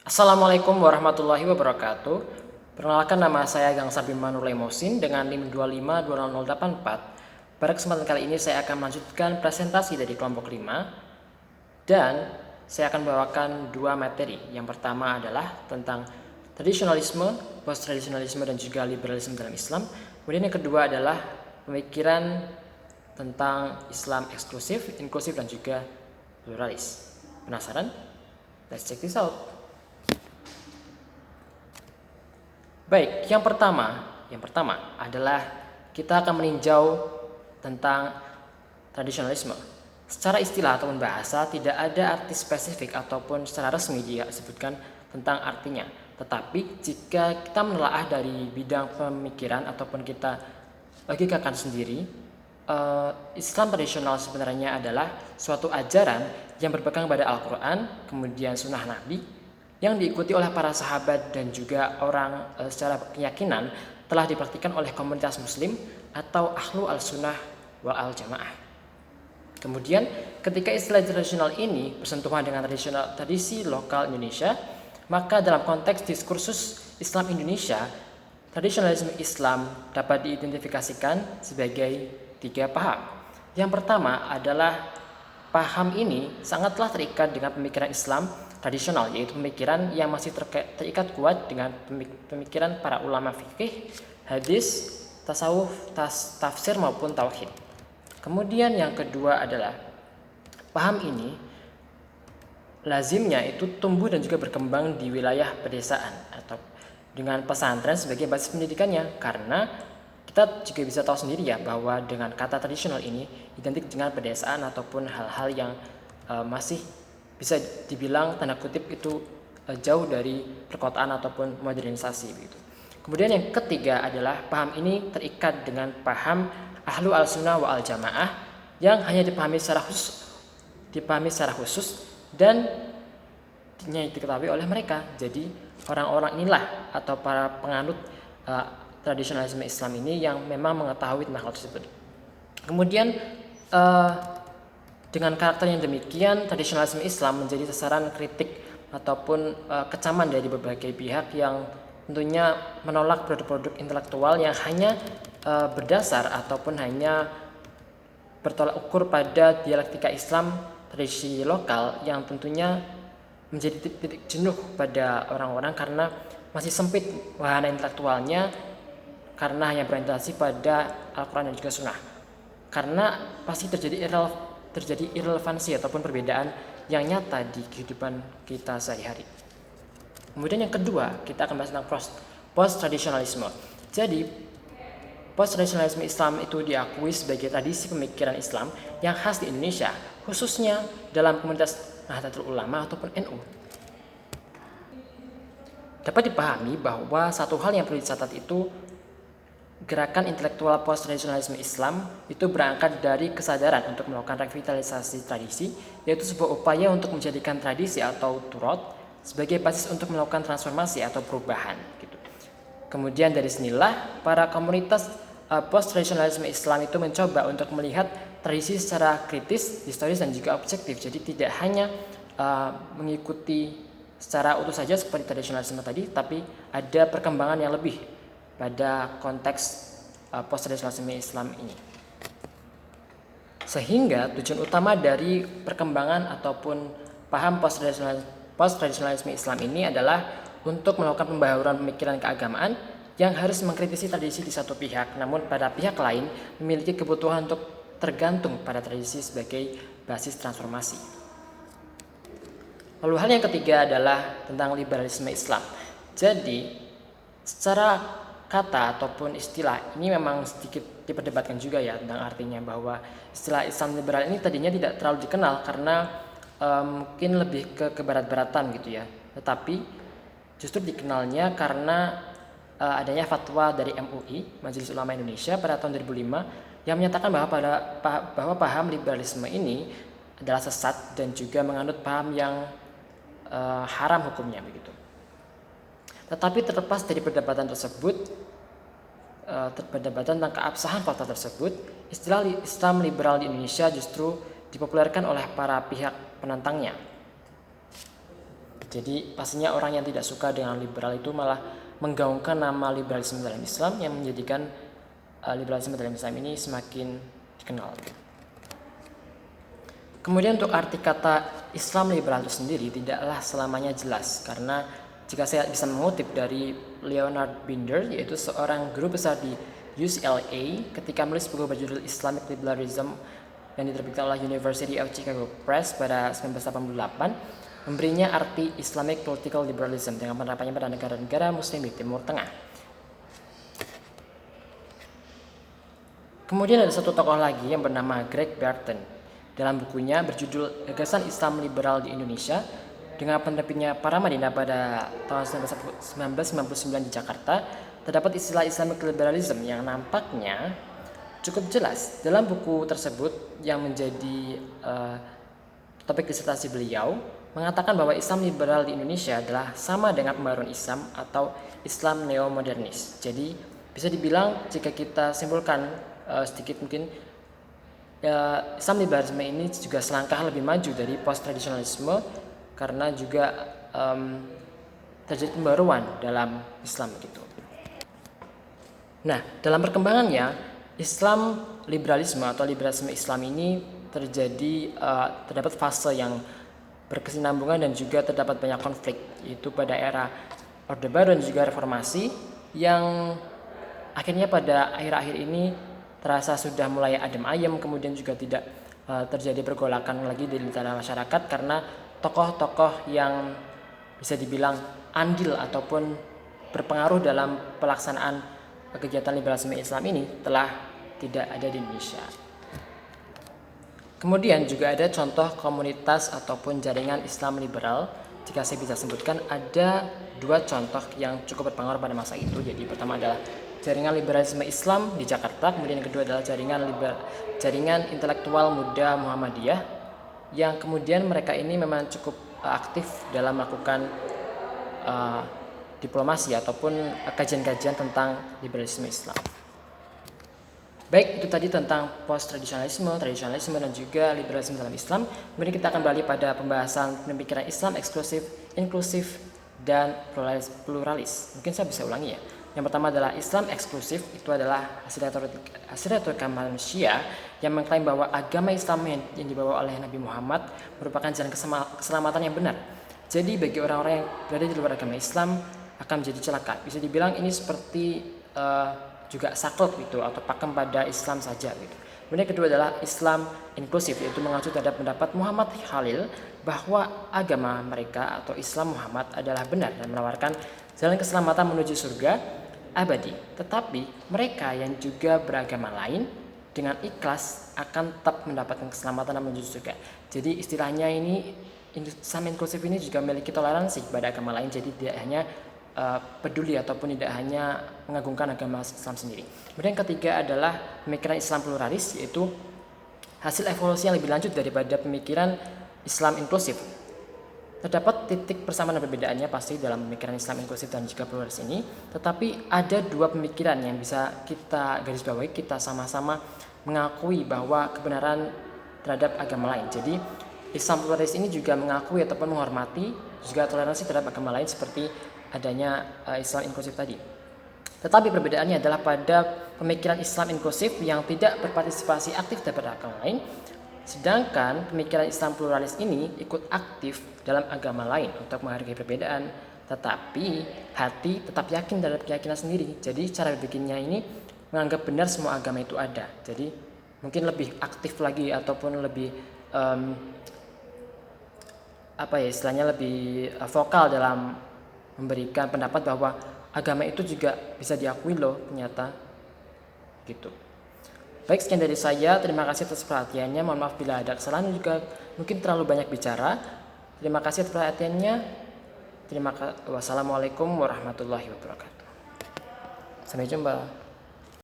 Assalamualaikum warahmatullahi wabarakatuh. Perkenalkan, nama saya Gangsa Bima Nurul Emosin dengan NIM 2520084. Pada kesempatan kali ini saya akan melanjutkan presentasi dari kelompok 5 dan saya akan membawakan dua materi. Yang pertama adalah tentang tradisionalisme, post-tradisionalisme dan juga liberalisme dalam Islam. Kemudian yang kedua adalah pemikiran tentang Islam eksklusif, inklusif dan juga pluralis. Penasaran? Let's check this out. Baik, yang pertama adalah kita akan meninjau tentang tradisionalisme. Secara istilah ataupun bahasa tidak ada arti spesifik ataupun secara resmi dia sebutkan tentang artinya. Tetapi jika kita menelaah dari bidang pemikiran ataupun kita logikakan sendiri, Islam tradisional sebenarnya adalah suatu ajaran yang berpegang pada Al-Quran, kemudian Sunnah Nabi, yang diikuti oleh para sahabat dan juga orang secara keyakinan telah dipraktikkan oleh komunitas muslim atau ahlu al-sunnah wal al-jamaah. Kemudian ketika istilah tradisional ini bersentuhan dengan tradisi lokal Indonesia, maka dalam konteks diskursus Islam Indonesia, tradisionalisme Islam dapat diidentifikasikan sebagai tiga paham. Yang pertama adalah paham ini sangatlah terikat dengan pemikiran Islam tradisional, yaitu pemikiran yang masih terikat kuat dengan pemikiran para ulama fikih, hadis, tasawuf, tafsir maupun tauhid. Kemudian yang kedua adalah paham ini lazimnya itu tumbuh dan juga berkembang di wilayah pedesaan atau dengan pesantren sebagai basis pendidikannya, karena kita juga bisa tahu sendiri ya bahwa dengan kata tradisional ini identik dengan pedesaan ataupun hal-hal yang masih bisa dibilang tanda kutip itu jauh dari perkotaan ataupun modernisasi begitu. Kemudian yang ketiga adalah paham ini terikat dengan paham ahlu al-sunnah wa al-jamaah yang hanya dipahami secara khusus dan diketahui oleh mereka. Jadi orang-orang inilah atau para penganut tradisionalisme Islam ini yang memang mengetahui tentang hal tersebut. Kemudian dengan karakter yang demikian, tradisionalisme Islam menjadi sasaran kritik ataupun kecaman dari berbagai pihak yang tentunya menolak produk-produk intelektual yang hanya berdasar ataupun hanya bertolak ukur pada dialektika Islam tradisi lokal yang tentunya menjadi titik jenuh pada orang-orang karena masih sempit wahana intelektualnya, karena hanya berorientasi pada Al-Quran dan juga Sunnah. Karena pasti terjadi irrelevansi ataupun perbedaan yang nyata di kehidupan kita sehari-hari. Kemudian yang kedua, kita akan bahas tentang post-tradisionalisme. Jadi, post-tradisionalisme Islam itu diakui sebagai tradisi pemikiran Islam yang khas di Indonesia, khususnya dalam komunitas Nahdlatul Ulama ataupun NU. Dapat dipahami bahwa satu hal yang perlu dicatat itu gerakan intelektual post-tradisionalisme Islam itu berangkat dari kesadaran untuk melakukan revitalisasi tradisi, yaitu sebuah upaya untuk menjadikan tradisi atau turut sebagai basis untuk melakukan transformasi atau perubahan gitu. Kemudian dari sinilah para komunitas post-tradisionalisme Islam itu mencoba untuk melihat tradisi secara kritis, historis dan juga objektif. Jadi tidak hanya mengikuti secara utuh saja seperti tradisionalisme tadi, tapi ada perkembangan yang lebih pada konteks post-tradisionalisme Islam ini. Sehingga tujuan utama dari perkembangan ataupun paham post-tradisionalisme Islam ini adalah untuk melakukan pembauran pemikiran keagamaan yang harus mengkritisi tradisi di satu pihak, namun pada pihak lain memiliki kebutuhan untuk tergantung pada tradisi sebagai basis transformasi. Lalu hal yang ketiga adalah tentang liberalisme Islam. Jadi secara kata ataupun istilah ini memang sedikit diperdebatkan juga ya tentang artinya, bahwa istilah Islam liberal ini tadinya tidak terlalu dikenal karena mungkin lebih ke kebarat-baratan gitu ya. Tetapi justru dikenalnya karena adanya fatwa dari MUI, Majelis Ulama Indonesia, pada tahun 2005 yang menyatakan bahwa paham liberalisme ini adalah sesat dan juga menganut paham yang haram hukumnya begitu. Tetapi terlepas dari perdebatan tersebut, perdebatan tentang keabsahan fatwa tersebut, istilah Islam liberal di Indonesia justru dipopulerkan oleh para pihak penentangnya. Jadi pastinya orang yang tidak suka dengan liberal itu malah menggaungkan nama liberalisme dalam Islam yang menjadikan liberalisme dalam Islam ini semakin dikenal. Kemudian untuk arti kata Islam liberal itu sendiri tidaklah selamanya jelas, karena jika saya bisa mengutip dari Leonard Binder, yaitu seorang guru besar di UCLA, ketika menulis buku berjudul Islamic Liberalism yang diterbitkan oleh University of Chicago Press pada 1988, memberinya arti Islamic Political Liberalism dengan penerapannya pada negara-negara Muslim di Timur Tengah. Kemudian ada satu tokoh lagi yang bernama Greg Barton. Dalam bukunya berjudul Gagasan Islam Liberal di Indonesia, dengan penerbitnya Paramadina pada tahun 1999 di Jakarta, terdapat istilah Islamic Liberalism yang nampaknya cukup jelas. Dalam buku tersebut yang menjadi topik disertasi beliau, mengatakan bahwa Islam liberal di Indonesia adalah sama dengan pembaruan Islam atau Islam neo-modernis. Jadi bisa dibilang jika kita simpulkan sedikit mungkin, Islam liberalisme ini juga selangkah lebih maju dari post-tradisionalisme, karena juga terjadi pembaruan dalam Islam gitu. Nah, dalam perkembangannya Islam liberalisme atau liberalisme Islam ini terdapat fase yang berkesinambungan dan juga terdapat banyak konflik, yaitu pada era Orde Baru dan juga Reformasi, yang akhirnya pada akhir-akhir ini terasa sudah mulai adem ayem, kemudian juga tidak terjadi pergolakan lagi di antara masyarakat karena tokoh-tokoh yang bisa dibilang andil ataupun berpengaruh dalam pelaksanaan kegiatan liberalisme Islam ini telah tidak ada di Indonesia. Kemudian juga ada contoh komunitas ataupun jaringan Islam liberal. Jika saya bisa sebutkan, ada dua contoh yang cukup berpengaruh pada masa itu. Jadi pertama adalah jaringan liberalisme Islam di Jakarta, kemudian yang kedua adalah jaringan intelektual muda Muhammadiyah, yang kemudian mereka ini memang cukup aktif dalam melakukan diplomasi ataupun kajian-kajian tentang liberalisme Islam. Baik, itu tadi tentang post-tradisionalisme, tradisionalisme, dan juga liberalisme dalam Islam. Kemudian kita akan beralih pada pembahasan pemikiran Islam eksklusif, inklusif, dan pluralis. Mungkin saya bisa ulangi ya. Yang pertama adalah Islam eksklusif, itu adalah hasil retorika manusia yang mengklaim bahwa agama Islam yang dibawa oleh Nabi Muhammad merupakan jalan keselamatan yang benar. Jadi bagi orang-orang yang berada di luar agama Islam akan menjadi celaka. Bisa dibilang ini seperti juga saklek gitu, atau pakem pada Islam saja gitu. Kemudian kedua adalah Islam inklusif, yaitu mengacu terhadap pendapat Muhammad Khalil bahwa agama mereka atau Islam Muhammad adalah benar dan menawarkan jalan keselamatan menuju surga abadi. Tetapi mereka yang juga beragama lain dengan ikhlas akan tetap mendapatkan keselamatan menuju surga. Jadi istilahnya ini, Islam inklusif ini juga memiliki toleransi pada agama lain. Jadi tidak hanya peduli ataupun tidak hanya mengagungkan agama Islam sendiri. Kemudian ketiga adalah pemikiran Islam pluralis, yaitu hasil evolusi yang lebih lanjut daripada pemikiran Islam inklusif. Terdapat titik persamaan dan perbedaannya pasti dalam pemikiran Islam inklusif dan juga pluralis ini, tetapi ada dua pemikiran yang bisa kita garis bawahi, kita sama-sama mengakui bahwa kebenaran terhadap agama lain. Jadi Islam pluralis ini juga mengakui ataupun menghormati juga toleransi terhadap agama lain seperti adanya Islam inklusif tadi. Tetapi perbedaannya adalah pada pemikiran Islam inklusif yang tidak berpartisipasi aktif terhadap agama lain, sedangkan pemikiran Islam pluralis ini ikut aktif dalam agama lain untuk menghargai perbedaan, tetapi hati tetap yakin terhadap keyakinan sendiri. Jadi cara berpikirnya ini menganggap benar semua agama itu ada. Jadi mungkin lebih aktif lagi ataupun lebih istilahnya lebih vokal dalam memberikan pendapat bahwa agama itu juga bisa diakui loh ternyata gitu. Baik, sekian dari saya. Terima kasih atas perhatiannya. Mohon maaf bila ada kesalahan dan juga mungkin terlalu banyak bicara. Terima kasih atas perhatiannya. Wassalamualaikum warahmatullahi wabarakatuh. Sampai jumpa.